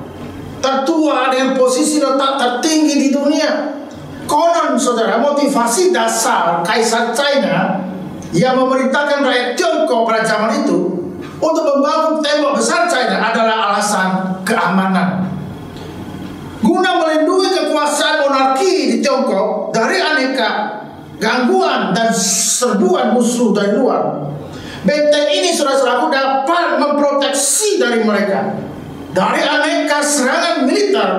tertua dengan posisi letak tertinggi di dunia. Konon, saudara, motivasi dasar Kaisar China yang memerintahkan rakyat Tiongkok pada zaman itu untuk membangun tembok besar China adalah alasan keamanan, guna melindungi kekuasaan monarki di Tiongkok dari aneka gangguan dan serbuan musuh dari luar. Benteng ini, saudara-saudaraku, dapat memproteksi dari mereka dari aneka serangan militer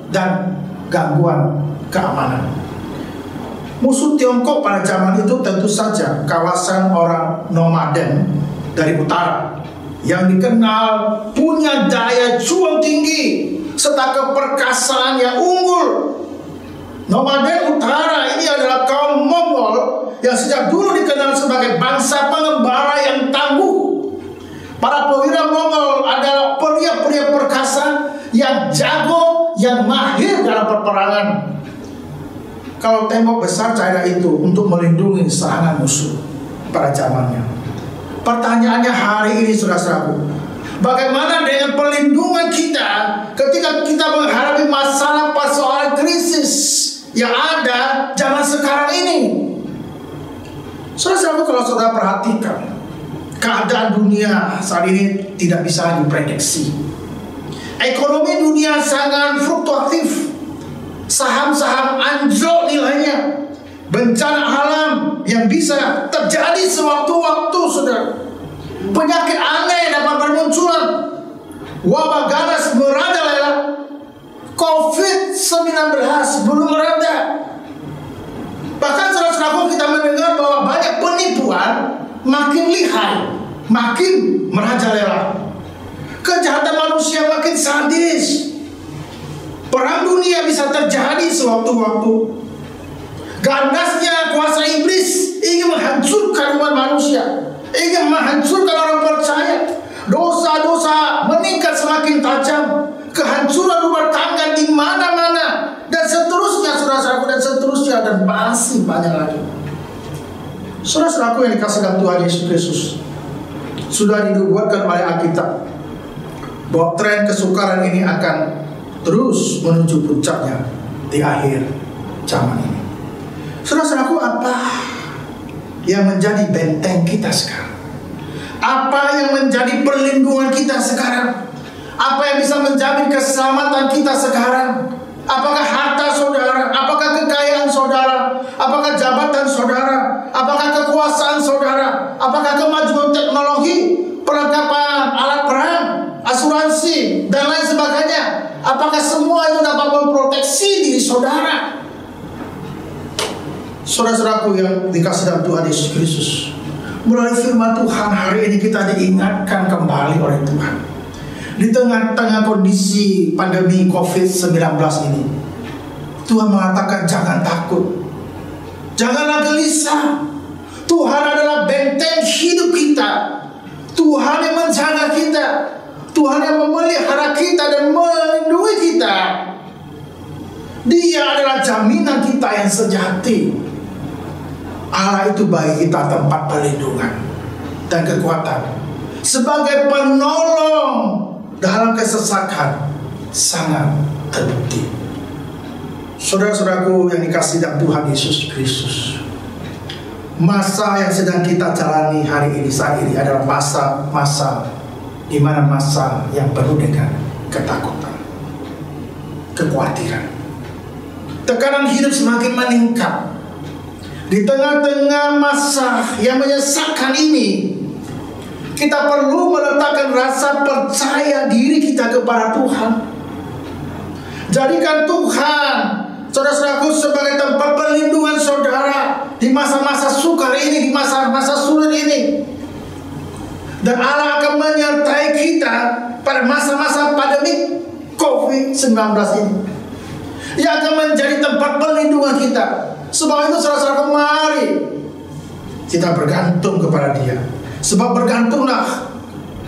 dan gangguan keamanan. Musuh Tiongkok pada zaman itu tentu saja kawasan orang nomaden dari utara yang dikenal punya daya juang tinggi serta keperkasaan yang unggul. Nomaden utara ini adalah kaum Mongol yang sejak dulu dikenal sebagai bangsa pengembara yang tangguh. Para perwira Mongol adalah pria-pria perkasa yang jago, yang mahir dalam peperangan. Kalau tembok besar China itu untuk melindungi serangan musuh pada zamannya. Pertanyaannya hari ini, saudara-saudaraku, bagaimana dengan perlindungan kita ketika kita menghadapi masalah persoalan krisis yang ada zaman sekarang ini? Saudara-saudaraku, kalau saudara perhatikan, keadaan dunia saat ini tidak bisa diprediksi. Ekonomi dunia sangat fluktuatif. Saham-saham anjlok nilainya. bencana alam yang bisa terjadi sewaktu-waktu, saudara. Penyakit aneh dapat bermunculan, wabah ganas merajalela, COVID-19 belum mereda. Bahkan saudara-saudaraku, kita mendengar bahwa banyak penipuan makin lihai, makin merajalela. Kejahatan manusia makin sadis. Perang dunia bisa terjadi sewaktu-waktu. Gandasnya kuasa iblis ingin menghancurkan umat manusia, ingin menghancurkan orang percaya. Dosa-dosa meningkat semakin tajam, kehancuran rumah tangga di mana-mana, dan seterusnya, saudara-saudaraku, dan seterusnya, dan masih banyak lagi. Saudara-saudaraku yang dikasih dalam Tuhan Yesus Kristus, sudah dinubuatkan oleh Alkitab bahwa tren kesukaran ini akan terus menuju puncaknya di akhir zaman ini. Saudara-saudaraku, apa yang menjadi benteng kita sekarang? Apa yang menjadi perlindungan kita sekarang? Apa yang bisa menjamin keselamatan kita sekarang? Apakah harta saudara? Apakah kekayaan saudara? Apakah jabatan saudara? Apakah kekuasaan saudara? Apakah kemajuan teknologi, perlengkapan alat perang, asuransi, dan lain sebagainya? Apakah semua itu dapat memproteksi diri saudara? Saudara-saudaraku yang dikasih dalam Tuhan Yesus Kristus, melalui firman Tuhan hari ini kita diingatkan kembali oleh Tuhan. Di tengah-tengah kondisi pandemi COVID-19 ini, Tuhan mengatakan jangan takut, janganlah gelisah. Tuhan adalah benteng hidup kita. Tuhan yang menjaga kita, Tuhan yang memelihara kita dan melindungi kita. Dia adalah jaminan kita yang sejati. Allah itu bagi kita tempat perlindungan dan kekuatan, sebagai penolong dalam kesesakan sangat terbukti. Saudara-saudaraku yang dikasihi dalam Tuhan Yesus Kristus, masa yang sedang kita jalani hari ini, saat ini adalah masa di mana masa yang penuh dengan ketakutan, kekhawatiran, tekanan hidup semakin meningkat. Di tengah-tengah masa yang menyesakkan ini, kita perlu meletakkan rasa percaya diri kita kepada Tuhan. Jadikan Tuhan, saudara-saudaraku, sebagai tempat perlindungan saudara di masa-masa sukar ini, di masa-masa sulit ini. Dan Allah akan menyertai kita pada masa-masa pandemi COVID-19 ini. Ia akan menjadi tempat perlindungan kita. Sebab itu, saudara-saudaraku, mari kita bergantung kepada Dia. Sebab bergantunglah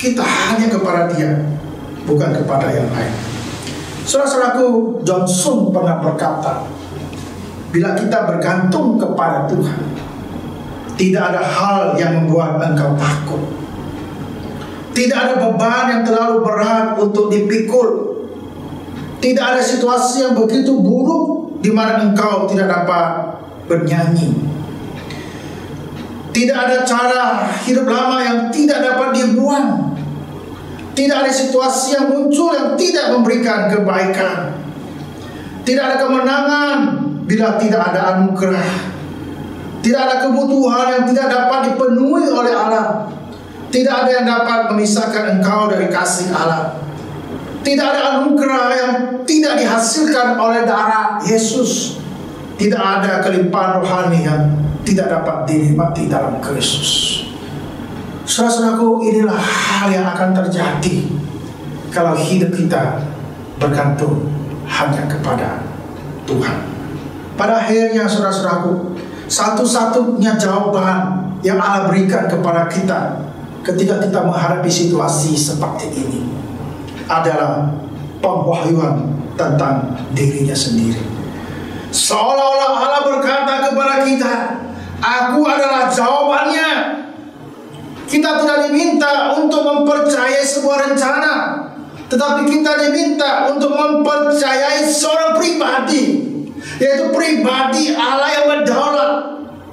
kita hanya kepada Dia, bukan kepada yang lain. Saudara-saudaraku, Johnson pernah berkata, bila kita bergantung kepada Tuhan, tidak ada hal yang membuat engkau takut. Tidak ada beban yang terlalu berat untuk dipikul. Tidak ada situasi yang begitu buruk di mana engkau tidak dapat bernyanyi. Tidak ada cara hidup lama yang tidak dapat dibuang. Tidak ada situasi yang muncul yang tidak memberikan kebaikan. Tidak ada kemenangan bila tidak ada anugerah. Tidak ada kebutuhan yang tidak dapat dipenuhi oleh Allah. Tidak ada yang dapat memisahkan engkau dari kasih Allah. Tidak ada anugerah yang tidak dihasilkan oleh darah Yesus. Tidak ada kelimpahan rohani yang tidak dapat dinikmati dalam Kristus. Saudara-saudaraku, inilah hal yang akan terjadi kalau hidup kita bergantung hanya kepada Tuhan. Pada akhirnya, saudara-saudaraku, satu-satunya jawaban yang Allah berikan kepada kita ketika kita menghadapi situasi seperti ini adalah pemwahyuan tentang dirinya sendiri. Seolah-olah Allah berkata kepada kita, aku adalah jawabannya. Kita tidak diminta untuk mempercayai sebuah rencana, tetapi kita diminta untuk mempercayai seorang pribadi, yaitu pribadi Allah yang berdaulat,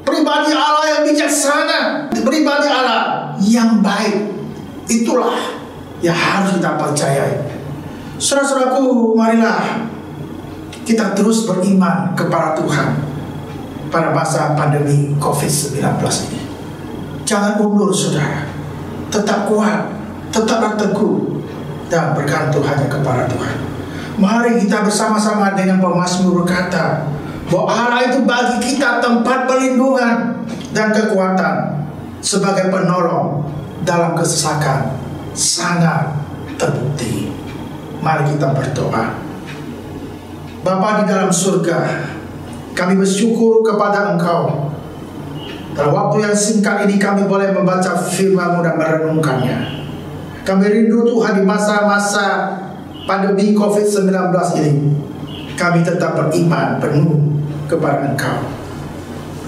pribadi Allah yang bijaksana, pribadi Allah yang baik. Itulah yang harus kita percayai. Saudara-saudaraku, marilah kita terus beriman kepada Tuhan. pada masa pandemi COVID-19 ini. Jangan undur saudara, tetap kuat, tetaplah teguh, dan bergantung hanya kepada Tuhan. Mari kita bersama-sama dengan pemazmur berkata bahwa Allah itu bagi kita tempat perlindungan dan kekuatan sebagai penolong dalam kesesakan sangat terbukti. Mari kita berdoa. Bapa di dalam surga, kami bersyukur kepada Engkau. Dalam waktu yang singkat ini kami boleh membaca firman-Mu dan merenungkannya. Kami rindu Tuhan di masa-masa pandemi COVID-19 ini, kami tetap beriman penuh kepada Engkau.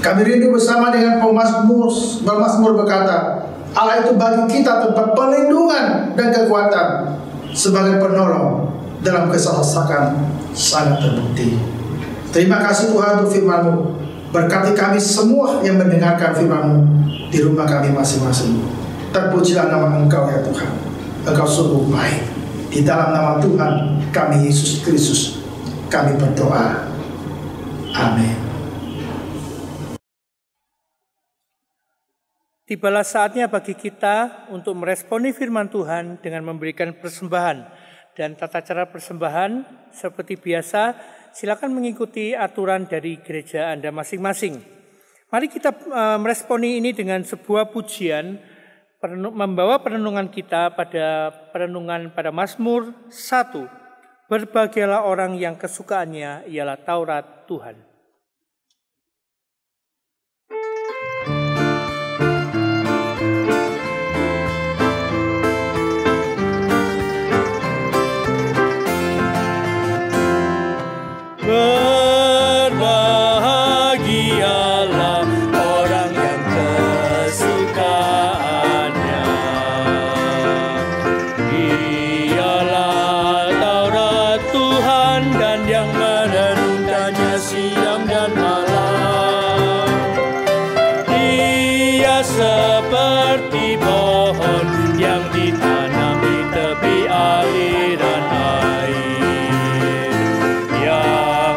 Kami rindu bersama dengan pemazmur berkata, Allah itu bagi kita tempat perlindungan dan kekuatan sebagai penolong dalam kesesakan sangat terbukti. Terima kasih Tuhan untuk firman-Mu. Berkati kami semua yang mendengarkan firman-Mu di rumah kami masing-masing. Terpujilah nama Engkau ya Tuhan. Engkau sungguh baik. Di dalam nama Tuhan kami Yesus Kristus kami berdoa. Amin. Tibalah saatnya bagi kita untuk meresponi firman Tuhan dengan memberikan persembahan. Dan tata cara persembahan seperti biasa, silakan mengikuti aturan dari gereja Anda masing-masing. Mari kita meresponi ini dengan sebuah pujian, membawa perenungan kita pada perenungan pada Mazmur 1. Berbahagialah orang yang kesukaannya ialah Taurat Tuhan. Berbahagialah orang yang kesukaannya ialah Taurat Tuhan dan yang merenungkannya siang dan malam. Dia seperti pohon yang ditanam di tepi aliran air,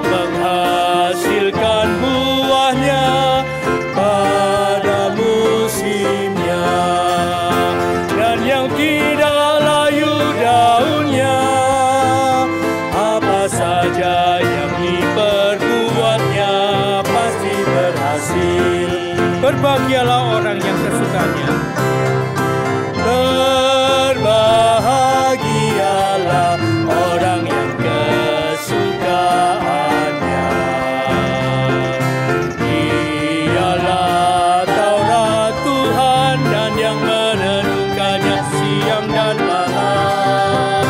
menghasilkan buahnya pada musimnya, dan yang tidak layu daunnya. Apa saja yang diperbuatnya pasti berhasil. Berbahagialah orang yang kesukaannya. Berbahagialah orang yang kesukaannya ialah Taurat Tuhan dan yang merenungkannya siang dan malam.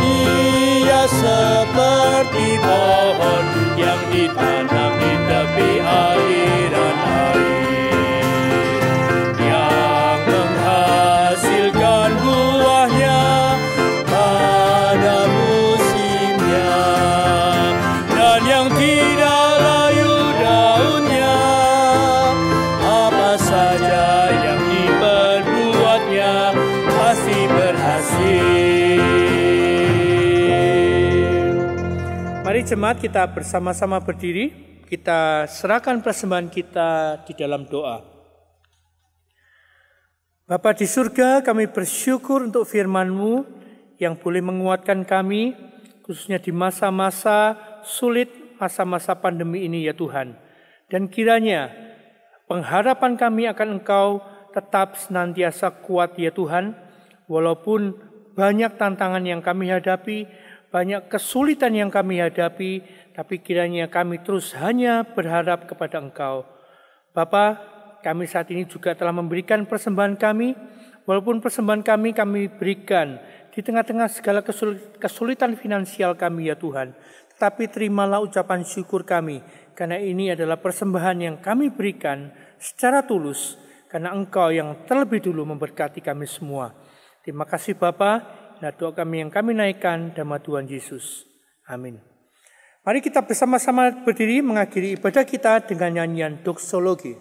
Ia seperti pohon yang ditanam di tepi aliran air, yang menghasilkan buahnya pada musimnya, dan yang tidak layu daunnya. Apa saja yang diperbuatnya pasti berhasil. Mari jemaat kita bersama-sama berdiri, kita serahkan persembahan kita di dalam doa. Bapa di surga, kami bersyukur untuk firman-Mu yang boleh menguatkan kami, khususnya di masa-masa sulit, masa-masa pandemi ini ya Tuhan. Dan kiranya pengharapan kami akan Engkau tetap senantiasa kuat ya Tuhan, walaupun banyak tantangan yang kami hadapi, banyak kesulitan yang kami hadapi, tapi kiranya kami terus hanya berharap kepada Engkau. Bapa, kami saat ini juga telah memberikan persembahan kami, walaupun persembahan kami berikan di tengah-tengah segala kesulitan finansial kami ya Tuhan. Tetapi terimalah ucapan syukur kami, karena ini adalah persembahan yang kami berikan secara tulus, karena Engkau yang terlebih dulu memberkati kami semua. Terima kasih Bapa, nah doa kami yang kami naikkan nama Tuhan Yesus. Amin. Mari kita bersama-sama berdiri mengakhiri ibadah kita dengan nyanyian doksologi.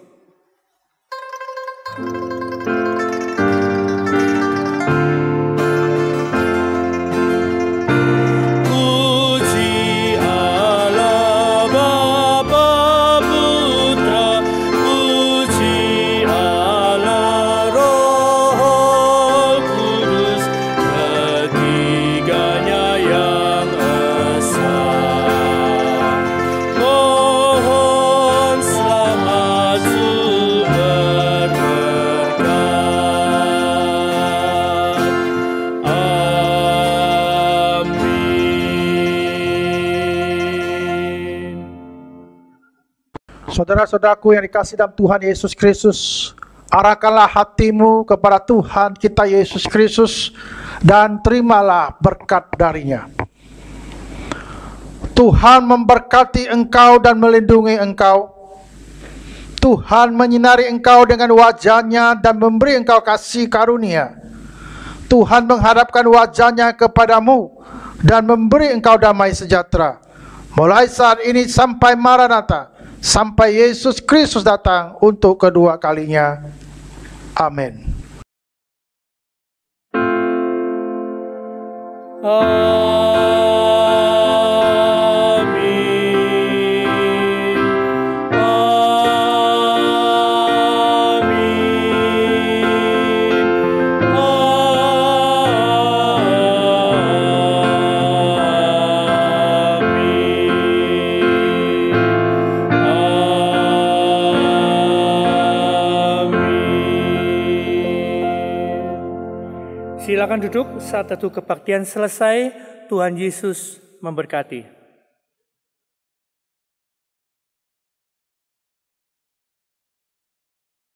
Puji Allah Bapa Saudara-saudaraku yang dikasihi dalam Tuhan Yesus Kristus, arahkanlah hatimu kepada Tuhan kita Yesus Kristus dan terimalah berkat darinya. Tuhan memberkati engkau dan melindungi engkau. Tuhan menyinari engkau dengan wajah-Nya dan memberi engkau kasih karunia. Tuhan menghadapkan wajah-Nya kepadamu dan memberi engkau damai sejahtera. Mulai saat ini sampai Maranatha, sampai Yesus Kristus datang untuk kedua kalinya. Amin. Silakan duduk, saat teduh kebaktian selesai. Tuhan Yesus memberkati.